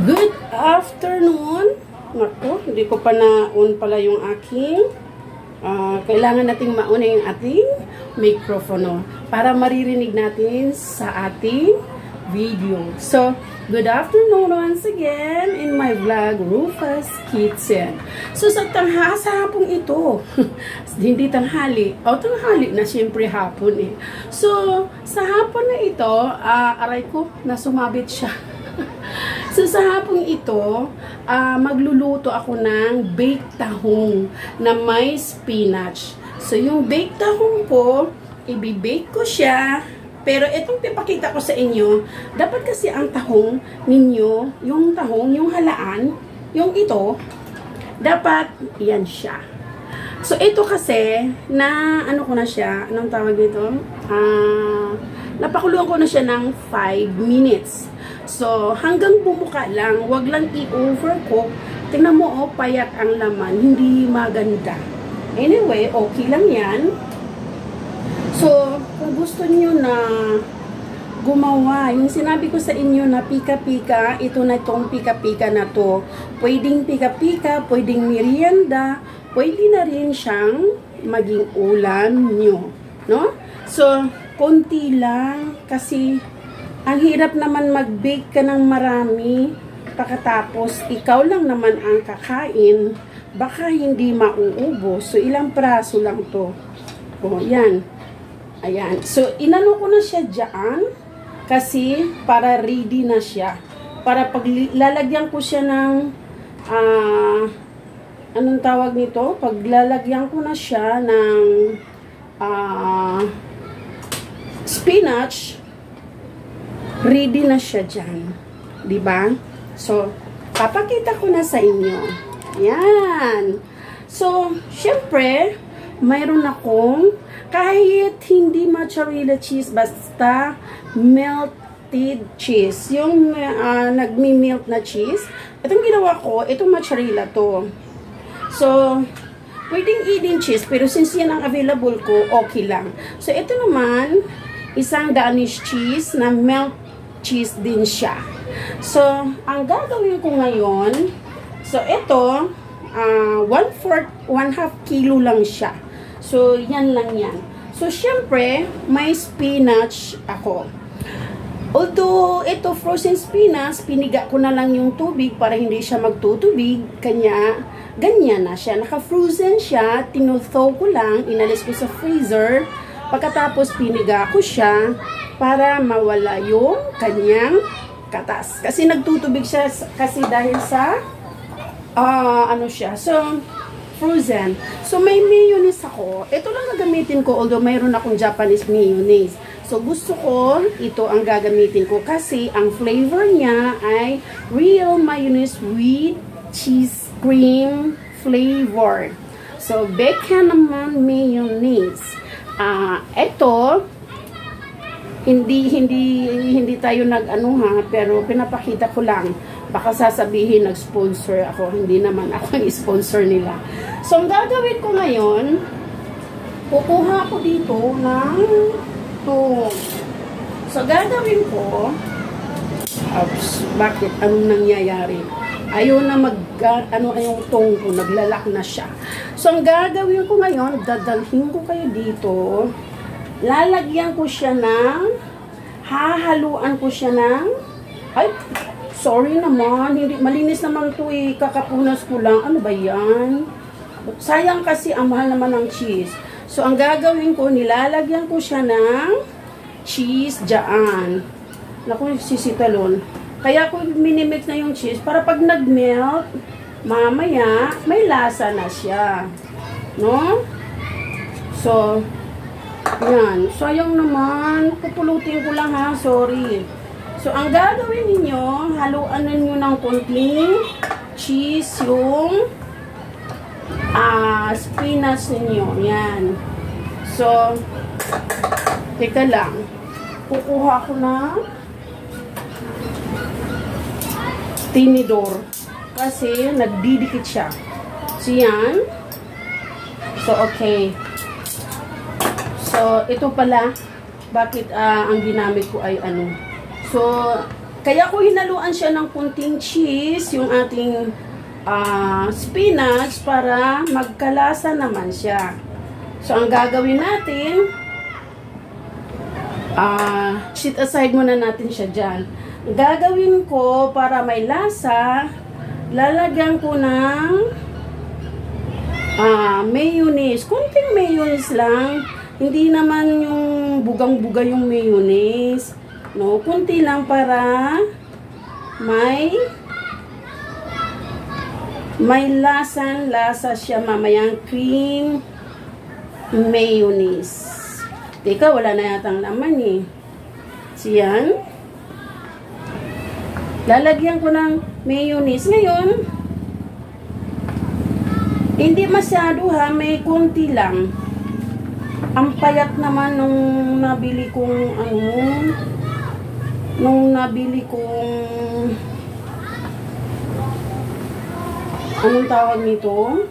Good afternoon. Naku, hindi ko pa na-on pala yung aking. Kailangan nating mauna yung ating microphone para maririnig natin sa ating video. So, good afternoon once again in my vlog, Rufus Kitchen. So, sa hapong ito, hindi tanghali. Tanghali na siyempre hapon eh. So, sa hapon na ito, aray ko, nasumabit siya. So, sa hapong ito, magluluto ako ng baked tahong na may spinach. So, yung baked tahong ko, i-bake ko siya. Pero itong pipakita ko sa inyo, dapat kasi ang tahong ninyo, yung tahong, yung halaan, yung ito, dapat yan siya. So, ito kasi, na, ano ko na siya, anong tawag dito? Napakuluan ko na siya ng 5 minutes. So, hanggang bumuka lang, wag lang i-overcook. Tingnan mo, oh, payat ang laman, hindi maganda. Anyway, okay lang yan. So, kung gusto niyo na gumawa, yung sinabi ko sa inyo na pika-pika, ito na itong pika-pika na to. Pwedeng pika-pika, pwedeng merienda, pwede na rin siyang maging ulam nyo. No? So, konti lang kasi ang hirap naman mag-bake ka ng marami, pagkatapos ikaw lang naman ang kakain, baka hindi mauubos. So, ilang praso lang to. O, yan. Ayan. So, inano ko na siya dyan, kasi para ready na siya. Para pag lalagyan ko siya ng, anong tawag nito? Pag lalagyan ko na siya ng, spinach, ready na siya dyan. Diba? So, papakita ko na sa inyo. Yan. So, syempre, mayroon akong, kahit hindi mozzarella cheese, basta melted cheese. Yung nagmi-melt na cheese. Itong ginawa ko, itong mozzarella to. So, pwedeng eating cheese, pero since yan ang available ko, okay lang. So, ito naman, isang Danish cheese na melt cheese din siya. So, ang gagawin ko ngayon, so ito, 1/4 kilo lang siya. So, yan lang yan. So, syempre, may spinach ako. Although, ito frozen spinach, piniga ko na lang yung tubig para hindi siya magtutubig. Kanya, ganyan na siya. Naka-frozen siya, tinuthaw ko lang, inalis ko sa freezer. Pagkatapos, piniga ko siya para mawala yung kanyang katas. Kasi nagtutubig siya kasi dahil sa, ano siya. So, frozen. So, may mayonnaise ako. Ito lang gagamitin ko, although mayroon akong Japanese mayonnaise. So, gusto ko, ito ang gagamitin ko kasi ang flavor niya ay real mayonnaise with cheese cream flavor. So, bacon naman mayonnaise. Ito, hindi tayo nag-ano ha, pero pinapakita ko lang. Baka sasabihin nag-sponsor ako. Hindi naman ako ang sponsor nila. So, ang gagawin ko ngayon, kukuha ko dito ng ito. So, gagawin ko, bakit? Anong nangyayari? Ayaw na yung tong ko, naglalak na siya. So, ang gagawin ko ngayon, dadalhin ko kayo dito, lalagyan ko siya ng, hahaluan ko siya ng, ay, sorry naman, hindi, malinis naman ito eh, kakapunas ko lang. Ano ba yan? Sayang kasi, ang mahal naman ng cheese. So, ang gagawin ko, nilalagyan ko siya ng cheese dyan. Naku, sisitalon. Kaya ko minimix na yung cheese, para pag nag-melt, mamaya, may lasa na siya. No? So, yan. Sayang naman, pupulutin ko lang ha, sorry. So, ang gagawin ninyo, haluan ninyo ng konting cheese yung spinach ninyo. Yan. So, teka lang. Kukuha ko na tinidor. Kasi, nagdidikit siya. So, yan. So, okay. So, ito pala, bakit ang ginamit ko ay ano. So, Kaya ko hinaluan siya ng kunting cheese, yung ating spinach, para magkalasa naman siya. So, ang gagawin natin, set aside muna natin siya dyan. Gagawin ko para may lasa, lalagyan ko ng mayonnaise. Kunting mayonnaise lang. Hindi naman yung bugang-buga yung mayonnaise. No, kunti lang para may lasa siya mamayang cream mayonnaise. Teka, wala na yatang laman eh. Siyan. Lalagyan ko ng mayonnaise. Ngayon, hindi masyado ha, may konti lang. Ang payat naman nung nabili kong anong tawag nito?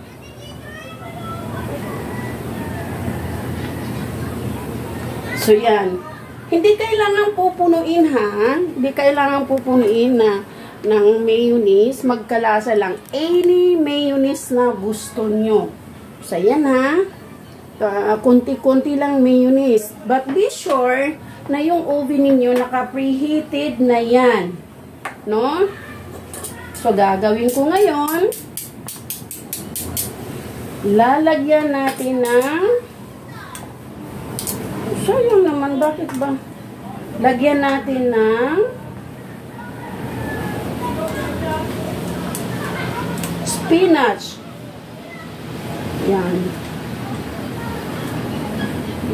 So, yan. Hindi kailangan pupunuin ha. Hindi kailangan pupunuin na ng mayonnaise. Magkalasa lang. Any mayonnaise na gusto nyo. So, yan ha. Kunti-kunti lang mayonnaise. But be sure na yung oven ninyo naka-preheated na yan. No? So, gagawin ko ngayon. Lalagyan natin ng sayang naman, bakit ba? Lagyan natin ng spinach. Yan.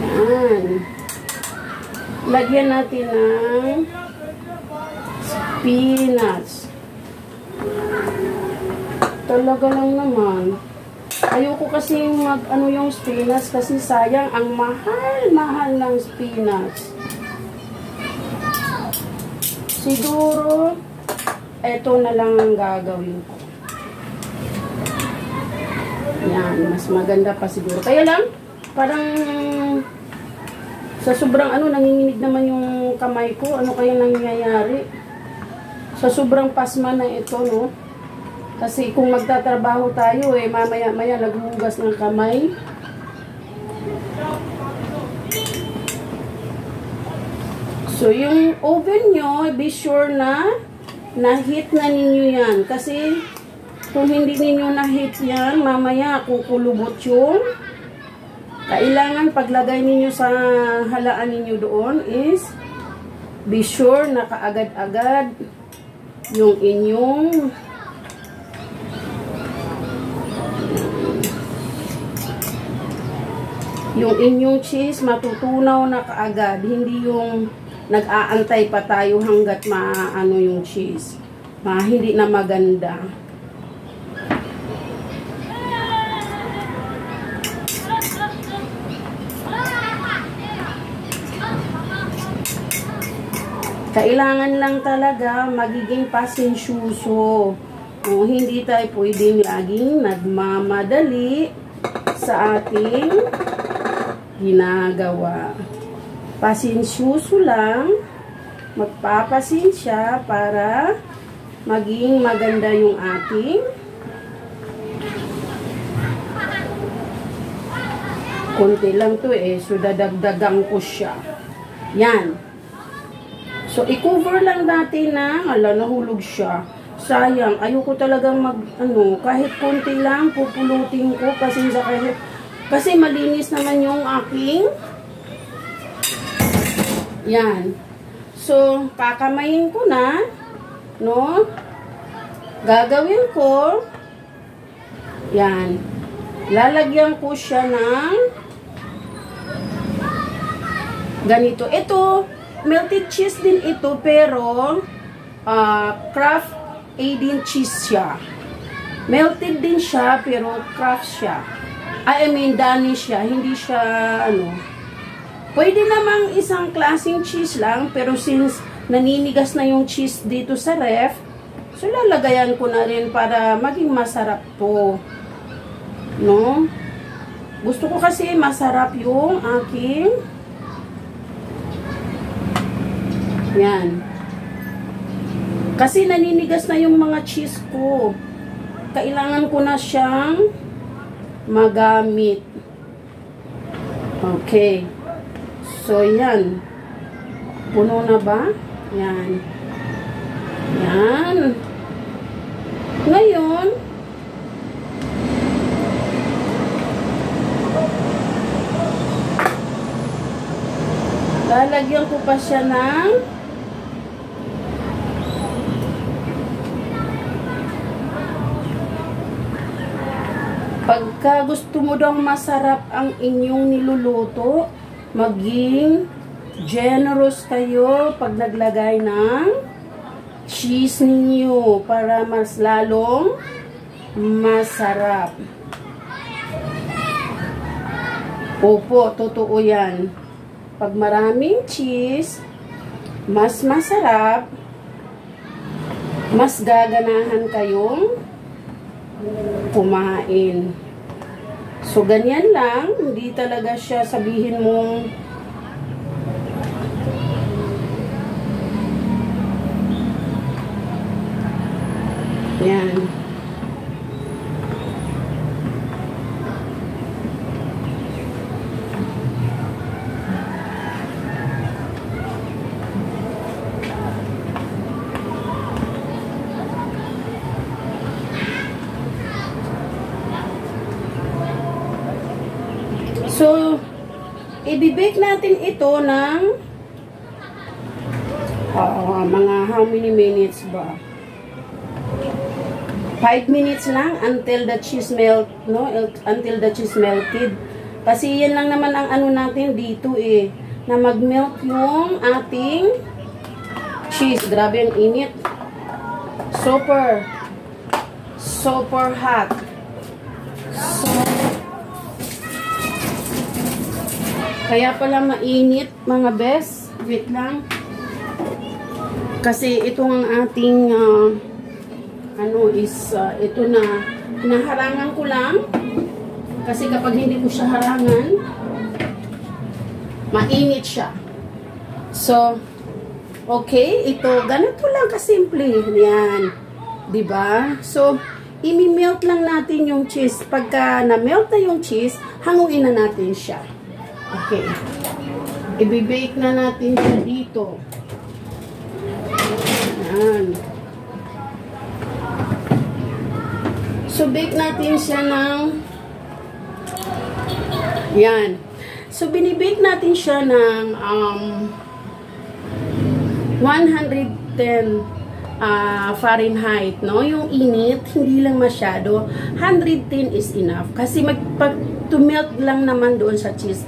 Yan. Lagyan natin ng spinach. Talaga lang naman. Ayoko kasi yung spinach kasi sayang, ang mahal-mahal ng spinach. Siguro, eto na lang ang gagawin ko. Yan, mas maganda pa siguro. Kaya lang, parang sa sobrang nanginginig naman yung kamay ko. Ano kaya nangyayari? Sa sobrang pasma na ito, no? Kasi kung magtatrabaho tayo, mamaya-maya naghuhugas ng kamay. So, yung oven nyo, be sure na na-heat na ninyo yan. Kasi, kung hindi ninyo na-heat yan, mamaya kukulubot yung. Kailangan paglagay ninyo sa halaan ninyo doon is, be sure na kaagad-agad yung inyong cheese matutunaw na kaagad, hindi yung nag-aantay pa tayo hanggat maano yung cheese. Hindi na maganda. Kailangan lang talaga magiging pasensyoso. Hindi tayo pwedeng laging nagmamadali sa ating ginagawa. Pasensyoso lang, magpapasensya para maging maganda yung ating konti lang to so dadagdagan ko siya. Yan. So, i-cover lang natin na, nahulog siya. Sayang, ayoko talagang kahit konti lang, pupulutin ko kasi malinis naman yung aking. Yan. So, kakamayin ko na, no? Gagawin ko, yan. Lalagyan ko siya ng ganito. Ito, melted cheese din ito, pero Kraft A-din cheese siya. Melted din siya, pero Kraft siya. Danish siya. Hindi siya, Pwede namang isang klaseng cheese lang, pero since naninigas na yung cheese dito sa ref, so lalagayan ko na rin para maging masarap to. No? Gusto ko kasi masarap yung aking yan. Kasi naninigas na yung mga cheese ko. Kailangan ko na siyang magamit. Okay. So, yan. Puno na ba? Yan. Yan. Ngayon, lalagyan ko pa siya ng pagka gusto mo daw masarap ang inyong niluluto, maging generous kayo pag naglagay ng cheese ninyo para mas lalong masarap. Opo, totoo yan. Pag maraming cheese, mas masarap, mas gaganahan kayong kumain. So, ganyan lang. Hindi talaga siya sabihin mong yan. So, i-bake natin ito ng mga how many minutes ba? 5 minutes lang until the cheese melt, no? Until the cheese melted. Kasi yan lang naman ang ano natin dito eh, na mag-melt yung ating cheese. Grabe ang init. Super hot. So, kaya pala mainit, mga bes. Wait lang. Kasi itong ating ito na hinaharangan ko lang. Kasi kapag hindi ko siya harangan, mainit siya. So, okay, ito ganito lang kasimple. Yan. 'Di ba? So, i-melt lang natin yung cheese. Pagka na-melt na yung cheese, hanguin na natin siya. Okay. I-bake na natin siya dito. Yan. So, bake natin siya ng yan. So, binibake natin siya ng 110 Fahrenheit, no? Yung init, hindi lang masyado. 110 is enough. Kasi to-melt lang naman doon sa cheese.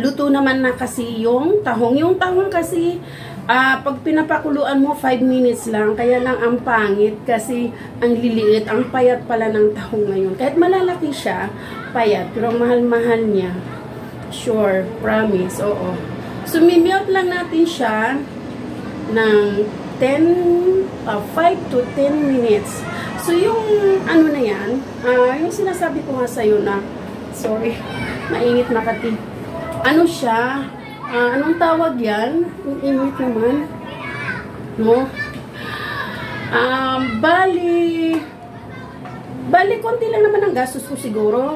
Luto naman na kasi yung tahong. Yung tahong kasi, pag pinapakuluan mo, 5 minutes lang. Kaya lang ang pangit kasi ang liliit, ang payat pala ng tahong ngayon. Kahit malalaki siya, payat. Pero mahal-mahal niya. Sure, promise, oo. So, mimelt lang natin siya ng 5 to 10 minutes. So, yung ano na yan, yung sinasabi ko nga sa'yo na, sorry, mainit Makati. Ano siya, anong tawag yan? Yung init naman. No? Bali, konti lang naman ang gastos ko siguro.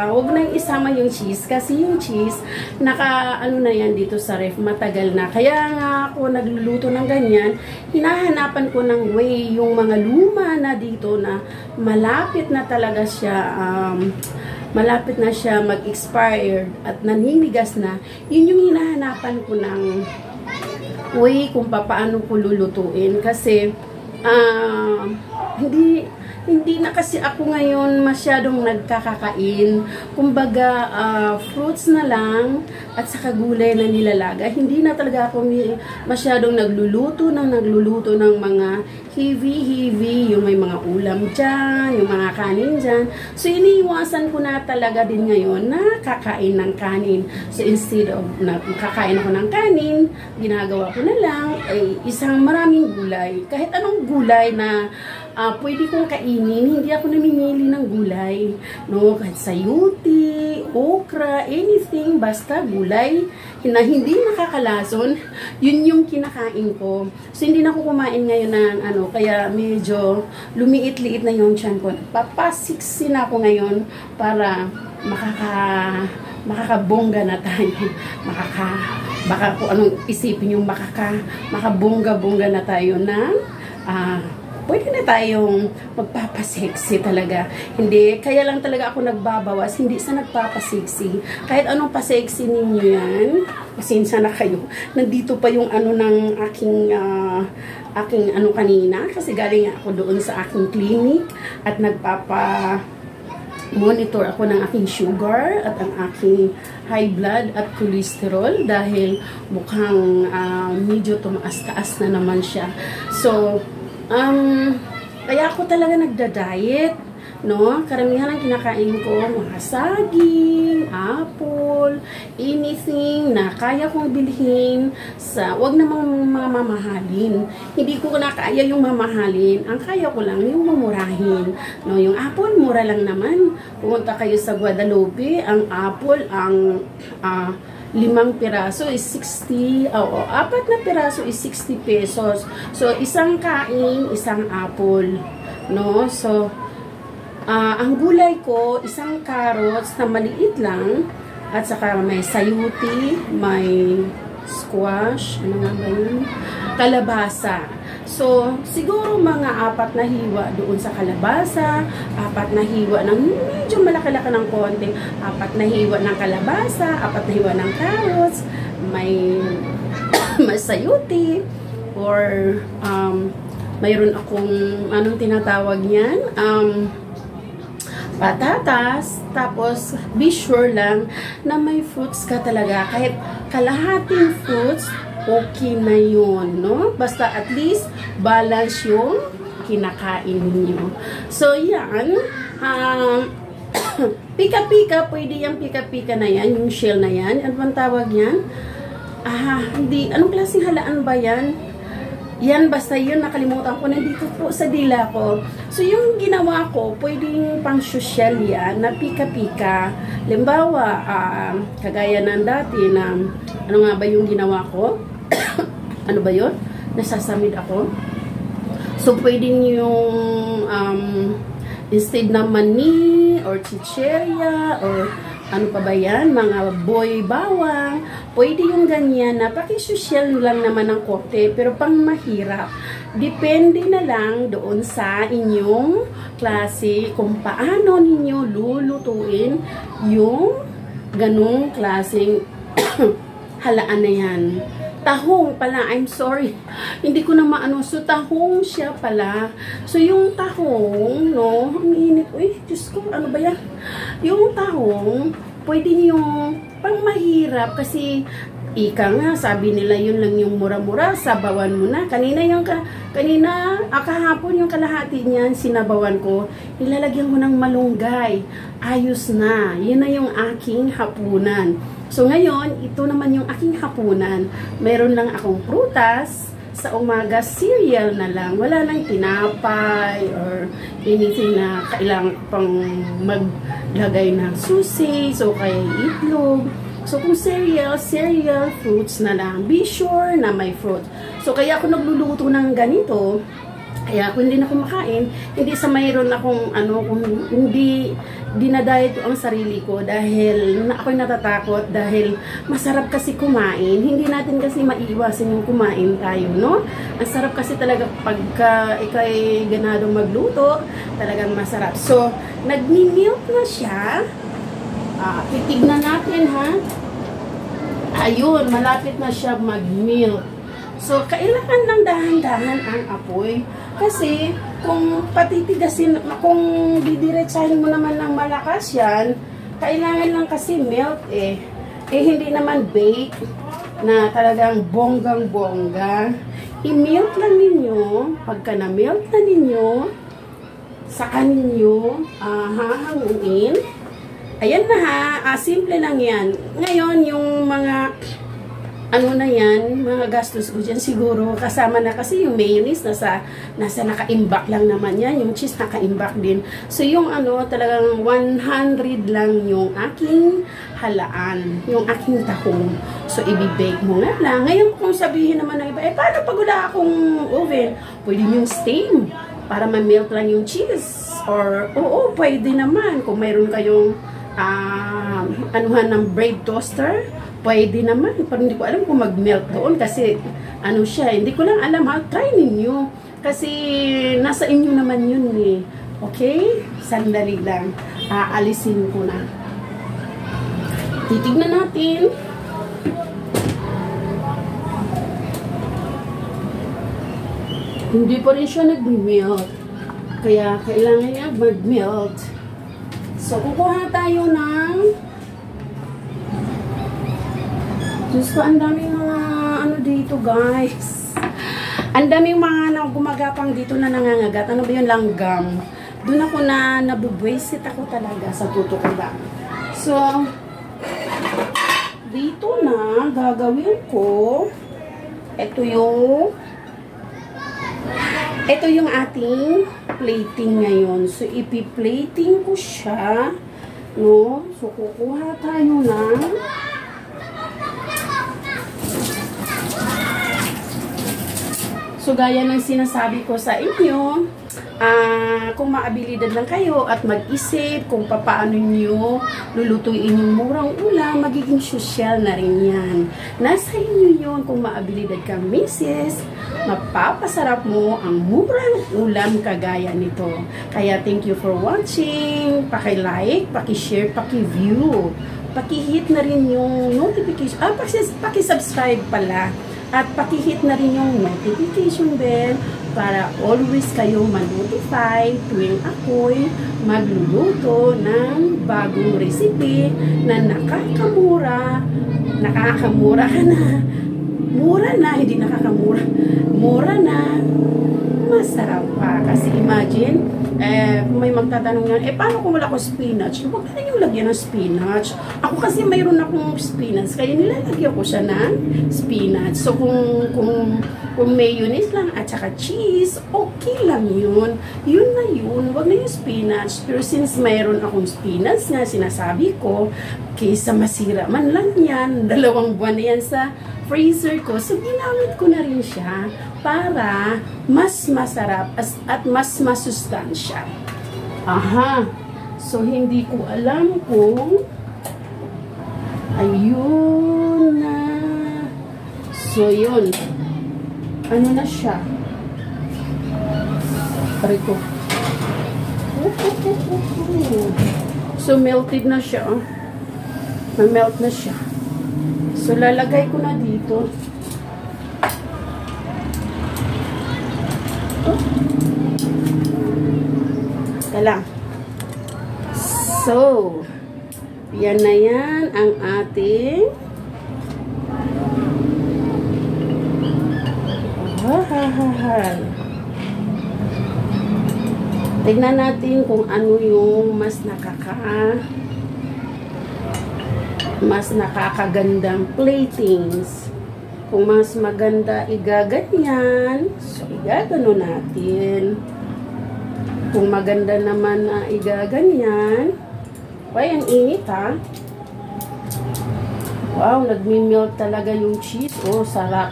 Huwag nang isama yung cheese. Kasi yung cheese, ano na yan dito sa ref, matagal na. Kaya nga ako nagluluto ng ganyan, hinahanapan ko ng way yung mga luma na dito na malapit na talaga siya, malapit na siya mag-expired at naninigas na. Yun yung hinahanapan ko ng way kung paano ko lulutuin. Kasi, hindi na kasi ako ngayon masyadong nagkakakain. Kumbaga, fruits na lang at saka gulay na nilalaga. Hindi na talaga ako masyadong nagluluto ng mga heavy yung may mga ulam dyan, yung mga kanin dyan. So, iniiwasan ko na talaga din ngayon na kakain ng kanin. So, instead of na kakain ako ng kanin, ginagawa ko na lang ay isang maraming gulay. Kahit anong gulay na pwede kong kainin, hindi ako namimili ng gulay. No? Kahit sayuti, okra, anything, basta gulay na hindi nakakalason, yun yung kinakain ko. So, hindi na ako kumain ngayon ng kaya medyo lumiit-liit na yung tiyan ko. Papasiksi na ako ngayon para makakabongga na tayo. Baka kung anong isipin yung makabongga-bongga na tayo ng pwede na tayong magpapasexy talaga. Hindi, kaya lang talaga ako nagbabawas, hindi sa nagpapasexy. Kahit anong pasexy ninyo yan, pasensya na kayo. Nandito pa yung ng aking kanina, kasi galing ako doon sa aking clinic at monitor ako ng aking sugar at ang aking high blood at cholesterol dahil mukhang medyo tumaas-taas na naman siya. So, kaya ako talaga nagda-diet, no? Karamihan ang kinakain ko, mga saging, apple, anything na kaya kong bilhin wag namang mamahalin. Hindi ko na kaya yung mamahalin. Ang kaya ko lang yung mamurahin. No, yung apple, mura lang naman. Pumunta kayo sa Guadalupe, ang apple, ang 5 piraso is 60, 4 na piraso is 60 pesos. So, isang kain, isang apple. No? So, ang gulay ko, isang carrots na maliit lang, at saka may sayuti, may squash, ano nga ba yun? Kalabasa. So, siguro mga 4 na hiwa doon sa kalabasa, 4 na hiwa ng medyo malaki-laki ng konti, 4 na hiwa ng kalabasa, 4 na hiwa ng carrots, may sayuti, or mayroon akong, anong tinatawag niyan? Patatas, tapos be sure lang na may fruits ka talaga. Kahit kalahating fruits, okay na yun, no? Basta at least balance yung kinakain ninyo. So, yan. Pika-pika, pwede yung pika-pika na yan, yung shell na yan. Ano bang tawag yan? Hindi. Anong klaseng halaan ba yan? Yan, basta yun, nakalimutan ko, nandito po sa dila ko. So, yung ginawa ko, pwedeng pang social yan, na pika-pika. Limbawa, kagaya ng dati na, ano nga ba yung ginawa ko? Ano ba yun? Nasasamid ako. So, pwedeng yung, instead na mani, or chicheria, or ano pa ba yan? Mga boy bawang. Pwede yung ganyan na pakisosyal lang naman ng kote, pero pang mahirap. Depende na lang doon sa inyong klase kung paano ninyo lulutuin yung ganung klaseng halaan na yan. Tahong pala, I'm sorry. Hindi ko na maano. So, tahong siya pala. So, yung tahong, no, ang init. Uy, Diyos ko, ano ba yan? Yung tahong, pwede yung pang mahirap kasi ika nga, sabi nila yun lang yung mura-mura, sabawan mo na. Kahapon yung kalahati niyan, sinabawan ko, nilalagyan ko ng malunggay. Ayos na. Yun na yung aking hapunan. So, ngayon, ito naman yung aking hapunan. Meron lang akong prutas. Sa umaga, cereal na lang. Wala nang tinapay or anything na kailangan pang maglagay ng susi. So, kaya itlog. So, kung cereal, fruits na lang. Be sure na may fruit. So, kaya ako nagluluto ng ganito. Kaya kung hindi na kumakain, hindi sa mayroon akong kung hindi dinadiet ko ang sarili ko dahil ako'y natatakot dahil masarap kasi kumain. Hindi natin kasi maiiwasan yung kumain tayo, no? Ang sarap kasi talaga pagka ika'y ganadong magluto, talagang masarap. So, nagmi-milk na siya. Titignan natin, ha? Ayun, malapit na siya mag-milk. So, kailangan ng dahan-dahan ang apoy. Kasi, kung patitigasin, kung didiretsahin mo naman ng malakas yan, kailangan lang kasi milk eh. Hindi naman bake na talagang bonggang-bongga. i-melt lang ninyo. Pagka na-melt na ninyo, saka ninyo hahanguin. Ayan na ha, simple lang yan. Ngayon, yung mga ano na yan, mga gastos ko dyan siguro, kasama na kasi yung mayonnaise, nasa naka-imbak lang naman yan, yung cheese naka-imbak din. So yung ano, talagang 100 lang yung aking halaan, yung aking tahong. So i-bake mo nga lang. Ngayon kung sabihin naman ng iba, paano pag wala akong oven? Pwede yung steam, para ma-melt lang yung cheese. Or, oo, pwede naman. Kung mayroon kayong anuhan ng bread toaster, pwede naman. Pero hindi ko alam kung mag-melt doon kasi ano siya, hindi ko lang alam ha. Try ninyo. Kasi nasa inyo naman yun eh. Okay? Sandali lang. Aalisin ko na. Titignan natin. Hindi pa rin siya nag-melt. Kaya kailangan niya mag-melt. So, kukuha tayo ng Diyos ko, ang daming mga ano dito, guys. Ang daming mga gumagapang dito na nangangagat. Ano ba yun? Langgam. Doon ako na nabubwisit ako talaga sa tuto ko lang. So, dito na gagawin ko ito yung ating plating ngayon. So, ipi-plating ko siya. No? So, kukuha tayo ng so, gaya ng sinasabi ko sa inyo, kung maabilidad lang kayo at mag-isip kung paano nyo lulutuin yung murang ulam, magiging social na rin yan. Nasa inyo yun kung maabilidad kang misis, mapapasarap mo ang murang ulam kagaya nito. Kaya thank you for watching. Paki-like, paki-share, paki-view. Paki-hit na rin yung notification. Paki-subscribe pala. At paki-hit na rin yung notification bell para always kayong ma-notify tuwing ako'y magluluto ng bagong recipe na nakakamura ka na. Mura na, hindi nakakamura. Mura na, masarap pa. Kasi imagine, kung may magtatanong yan, paano kung wala ko spinach? Huwag na yung lagyan ng spinach. Ako kasi mayroon akong spinach, kaya nilalagyan ko siya ng spinach. So, kung mayonnaise lang at saka cheese, okay lang yun. Yun na yun. Huwag na yung spinach. Pero since mayroon akong spinach nga, sinasabi ko, kaysa masira man lang yan, 2 buwan na yan sa freezer ko. So, ginamit ko na rin siya para mas masarap at mas masustansya. Aha. So, hindi ko alam kung ayun na. So, yun. Ano na siya? Parito. So, melted na siya. Na-melt na siya. So, lalagay ko na dito. Tala. So, yan na yan ang ating tignan natin kung ano yung mas nakakagandang platings. Kung mas maganda, igaganyan. So, igagano natin. Kung maganda naman na igaganyan. Ay, ang init ha. Wow, nagmi-melt talaga yung cheese. Oh, sarap.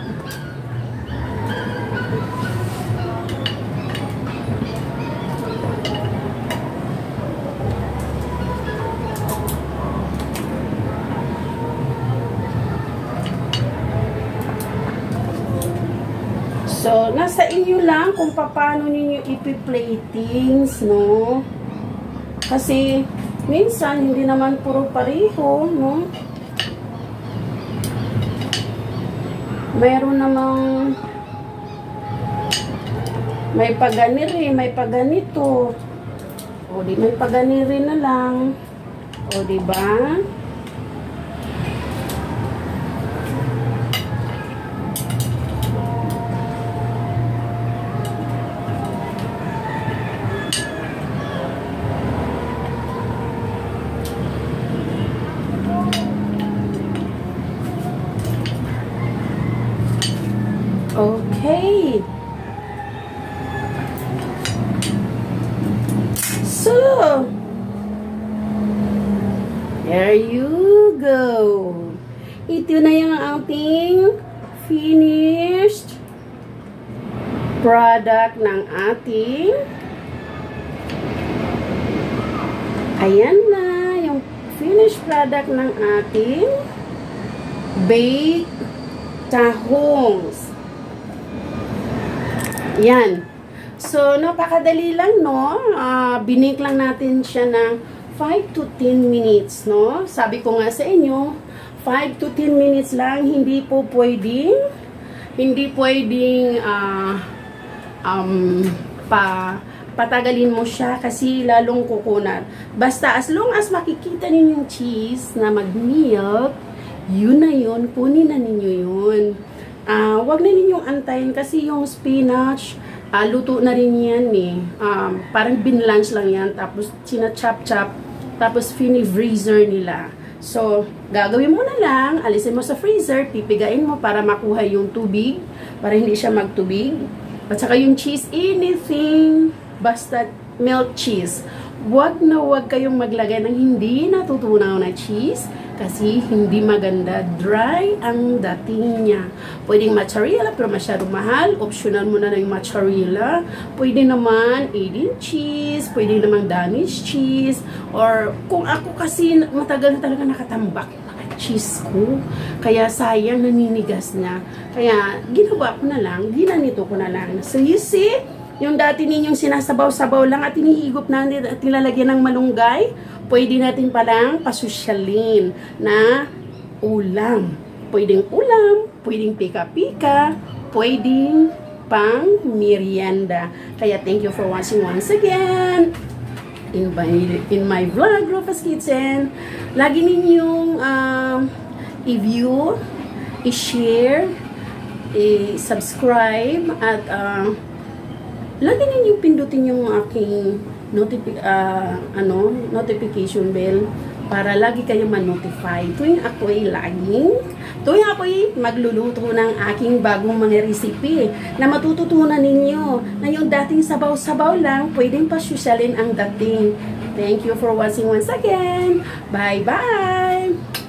So, nasa inyo lang kung paano ninyo ipi-platings, no? Kasi, minsan, hindi naman puro pareho, no? Mayroon namang may paganiri, may paganito. O, di may paganiri na lang. O, di ba? So, there you go. Ito na yung ating finished product ng ating. Ayan na yung finished product ng ating baked tahongs. Yan. So, napakadali lang, no? Binake lang natin siya ng 5 to 10 minutes, no? Sabi ko nga sa inyo, 5 to 10 minutes lang, hindi pwedeng patagalin mo siya kasi lalong kukunat. Basta, as long as makikita ninyo yung cheese na mag-melt, yun na yun, kunin na ninyo yun. Wag na ninyong antayin kasi yung spinach, luto na rin yan eh. Parang binlunch lang yan, tapos china-chop-chop, tapos fini-freezer nila. So, gagawin mo na lang, alisin mo sa freezer, pipigain mo para makuha yung tubig, para hindi siya magtubig. At saka yung cheese, anything, basta melt cheese. Wag na wag kayong maglagay ng hindi natutunaw na cheese kasi hindi maganda, dry ang dating niya. Pwedeng mozzarella pero masyado mahal, optional mo na yung mozzarella. Pwede naman 18 cheese, pwede naman Danish cheese, or kung ako kasi matagal na talaga nakatambak cheese ko, kaya sayang, naninigas na. Kaya ginawa ko na lang, ginanito ko na lang. So you see, yung dati ninyong sinasabaw-sabaw lang at hinihigop natin at nilalagyan ng malunggay, pwede natin palang pasusyalin na ulam. Pwedeng ulam, pwedeng pika-pika, pwedeng pang merienda. Kaya thank you for watching once again in my vlog, Rofa's Kitchen. Lagi ninyong i-view, i-share, i-subscribe, at lagi ninyong pindutin yung aking notification bell para lagi kayo ma-notify tuwing ako'y magluluto ng aking bagong mga recipe na matututunan ninyo na yung dating sabaw-sabaw lang, pwedeng pasyusyalin ang dating. Thank you for watching once again. Bye-bye!